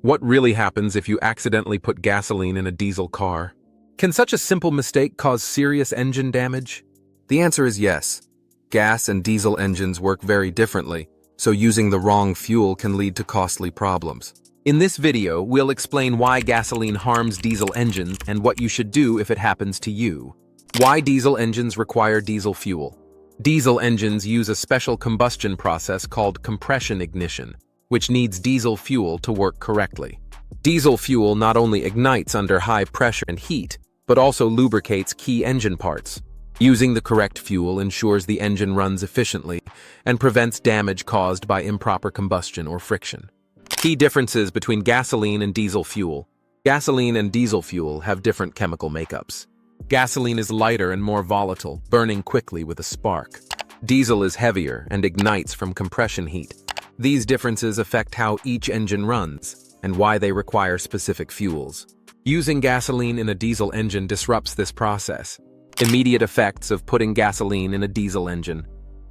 What really happens if you accidentally put gasoline in a diesel car? Can such a simple mistake cause serious engine damage? The answer is yes. Gas and diesel engines work very differently, so using the wrong fuel can lead to costly problems. In this video, we'll explain why gasoline harms diesel engines and what you should do if it happens to you. Why diesel engines require diesel fuel. Diesel engines use a special combustion process called compression ignition, which needs diesel fuel to work correctly. Diesel fuel not only ignites under high pressure and heat, but also lubricates key engine parts. Using the correct fuel ensures the engine runs efficiently and prevents damage caused by improper combustion or friction. Key differences between gasoline and diesel fuel. Gasoline and diesel fuel have different chemical makeups. Gasoline is lighter and more volatile, burning quickly with a spark. Diesel is heavier and ignites from compression heat. These differences affect how each engine runs and why they require specific fuels. Using gasoline in a diesel engine disrupts this process. Immediate effects of putting gasoline in a diesel engine.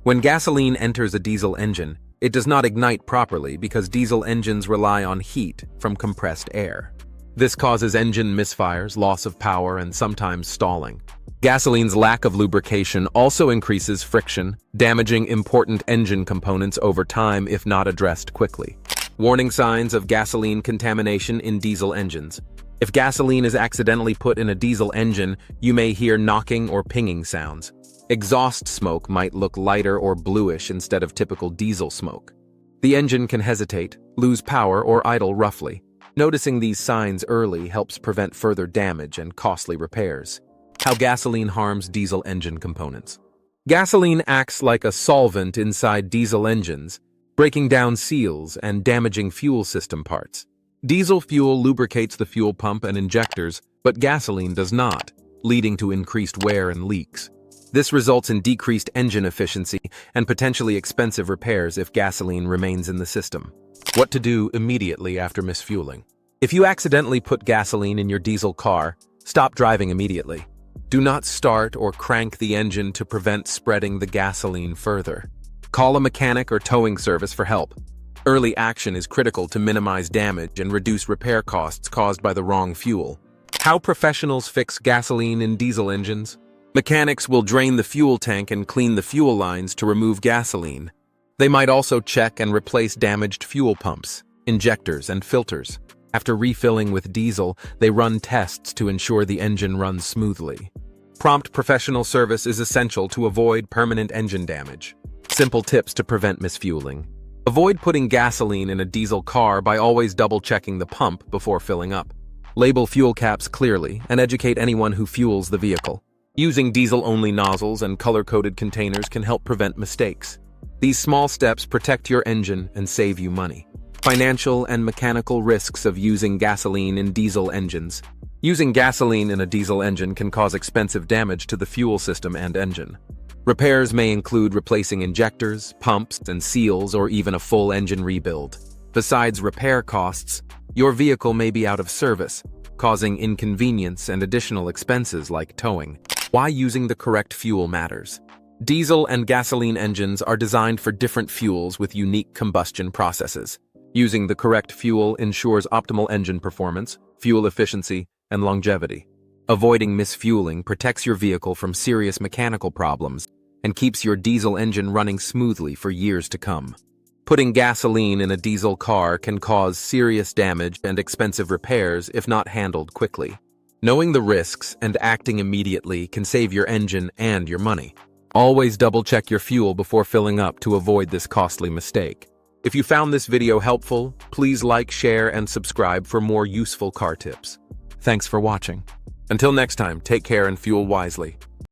When gasoline enters a diesel engine, it does not ignite properly because diesel engines rely on heat from compressed air. This causes engine misfires, loss of power, and sometimes stalling. Gasoline's lack of lubrication also increases friction, damaging important engine components over time if not addressed quickly. Warning signs of gasoline contamination in diesel engines. If gasoline is accidentally put in a diesel engine, you may hear knocking or pinging sounds. Exhaust smoke might look lighter or bluish instead of typical diesel smoke. The engine can hesitate, lose power, or idle roughly. Noticing these signs early helps prevent further damage and costly repairs. How gasoline harms diesel engine components. Gasoline acts like a solvent inside diesel engines, breaking down seals and damaging fuel system parts. Diesel fuel lubricates the fuel pump and injectors, but gasoline does not, leading to increased wear and leaks. This results in decreased engine efficiency and potentially expensive repairs if gasoline remains in the system. What to do immediately after misfueling. If you accidentally put gasoline in your diesel car, stop driving immediately. Do not start or crank the engine to prevent spreading the gasoline further. Call a mechanic or towing service for help. Early action is critical to minimize damage and reduce repair costs caused by the wrong fuel. How professionals fix gasoline in diesel engines. Mechanics will drain the fuel tank and clean the fuel lines to remove gasoline. They might also check and replace damaged fuel pumps, injectors, and filters. After refilling with diesel, they run tests to ensure the engine runs smoothly. Prompt professional service is essential to avoid permanent engine damage. Simple tips to prevent misfueling. Avoid putting gasoline in a diesel car by always double-checking the pump before filling up. Label fuel caps clearly and educate anyone who fuels the vehicle. Using diesel-only nozzles and color-coded containers can help prevent mistakes. These small steps protect your engine and save you money. Financial and mechanical risks of using gasoline in diesel engines. Using gasoline in a diesel engine can cause expensive damage to the fuel system and engine. Repairs may include replacing injectors, pumps, and seals, or even a full engine rebuild. Besides repair costs, your vehicle may be out of service, causing inconvenience and additional expenses like towing. Why using the correct fuel matters. Diesel and gasoline engines are designed for different fuels with unique combustion processes. Using the correct fuel ensures optimal engine performance, fuel efficiency, and longevity. Avoiding misfueling protects your vehicle from serious mechanical problems and keeps your diesel engine running smoothly for years to come. Putting gasoline in a diesel car can cause serious damage and expensive repairs if not handled quickly. Knowing the risks and acting immediately can save your engine and your money. Always double-check your fuel before filling up to avoid this costly mistake. If you found this video helpful, please like, share, and subscribe for more useful car tips. Thanks for watching. Until next time, take care and fuel wisely.